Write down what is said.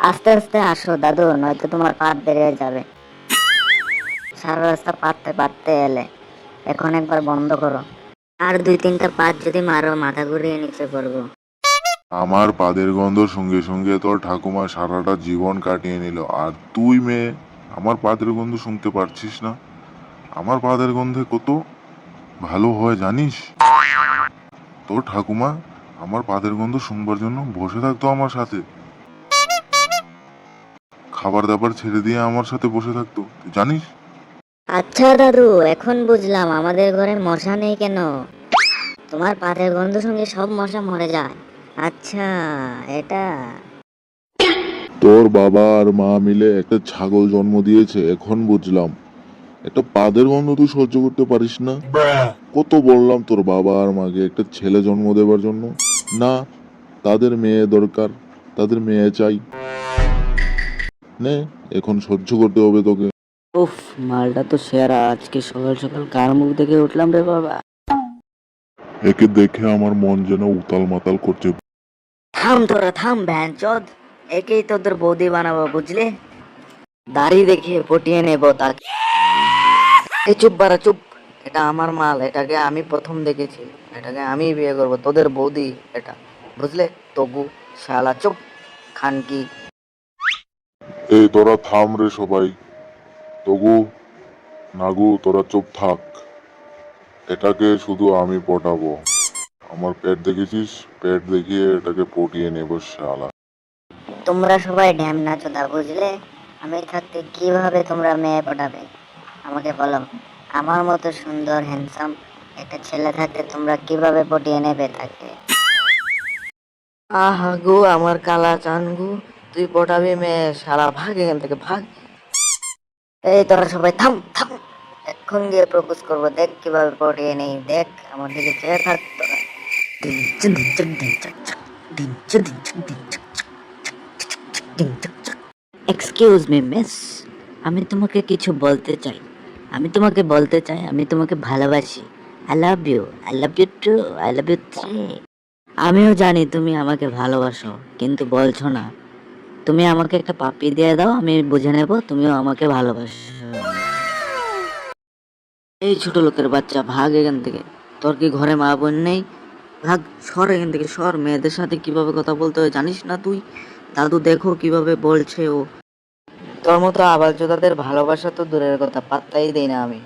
আস্তে আস্তে আসো দাদু, নয়তো তোমার পাত বেরিয়ে যাবে। সারা রাস্তা পাততে পাততে এলে, এখন একবার বন্ধ করো। আর দুই তিনটা পাত যদি মারো, মাথা ঘুরিয়ে নিচে পড়বো। আমার পাদের গন্ধ সঙ্গে সঙ্গে তোর ঠাকুমা সারাটা জীবন কাটিয়ে নিল, আর তুই মেয়ে আমার পাদের গন্ধ শুনতে পারছিস না? আমার পাদের গন্ধে কত ভালো হয় জানিস? তোর ঠাকুমা আমার পাদের গন্ধ শুনবার জন্য বসে থাকতো আমার সাথে, খাবার দাবার ছেড়ে দিয়ে আমার সাথে বসে থাকতো, তুই জানিস? আচ্ছা দাদু, এখন বুঝলাম আমাদের ঘরে মশা নেই কেন। তোমার পাতের গন্ধ সঙ্গে সব মশা মরে যায়। আচ্ছা, এটা। তোর বাবা আর মা মিলে একটা ছাগল জন্ম দিয়েছে, এখন বুঝলাম। একটা পাদের গন্ধ তুই সহ্য করতে পারিস না? কত বললাম তোর বাবা আর মাকে একটা ছেলে জন্ম দেবার জন্য, না, তাদের মেয়ে দরকার, তাদের মেয়ে চাই। নে, এখন সহ্য করতে হবে তোকে। উফ, মালটা তো সেরা। আজকে সকাল সকাল কার মুখ দেখে উঠলাম রে বাবা। একে দেখে আমার মন যেন উতাল মাতাল করছে। থাম তোরা থাম ভ্যানচোদ, একেই তোদের বৌদি বানাবো বুঝলি। দাড়ি দেখে পটিয়ে নেবো তাকে। এই চুপ বাড়া চুপ, এটা আমার মাল, এটাকে আমি প্রথম দেখেছি, এটাকে আমি বিয়ে করবো, তোদের বৌদি এটা, বুঝলে? তবু শালা চুপ, খানকি। এই তোরা থাম রে সবাই। তগু, নাগু, তোরা চুপ থাক। এটাকে শুধু আমি পটাবো। আমার পেট দেখেছিস? পেট দেখিয়ে এটাকে পটিয়ে নেবো শালা। তোমরা সবাই ঢ্যামনা চোদা বুঝলে। আমি থাকতে কিভাবে তোমরা মেয়ে পটাবে আমাকে বলো। আমার মতো সুন্দর হ্যান্ডসাম একটা ছেলে থাকতে তোমরা কিভাবে পটিয়ে নেবে তাকে? আহা গো আমার কালা চান গো, তুই পটাবি মেয়ে, শালা ভাগ এখান থেকে ভাগ। এই তোরা সবাই থাম থাম, এখন গিয়ে প্রপোজ করবো, দেখ কিভাবে পটিয়ে নেই, দেখ আমার দিকে চেয়ে থাক তোরা। এক্সকিউজ মি মিস, আমি তোমাকে কিছু বলতে চাই। আমি তোমাকে বলতে চাই, আমি তোমাকে ভালোবাসি। I love you, I love you too, I love you three. আমিও জানি তুমি আমাকে ভালোবাসো, কিন্তু বলছো না। তুমি আমাকে একটা পাপ্পি দিয়ে দাও, আমি বুঝে নেব তুমিও আমাকে ভালোবাসো। এই ছোট লোকের বাচ্চা, ভাগ এখান থেকে। তোর কি ঘরে মা বোন নেই? ভাগ, সর এখান থেকে সর। মেয়েদের সাথে কিভাবে কথা বলতে হয় জানিস না তুই? দাদু দেখো কিভাবে বলছে ও। তোর মতো আবালচোদাদের ভালোবাসা তো দূরের কথা, পাত্তাই দেই না আমি।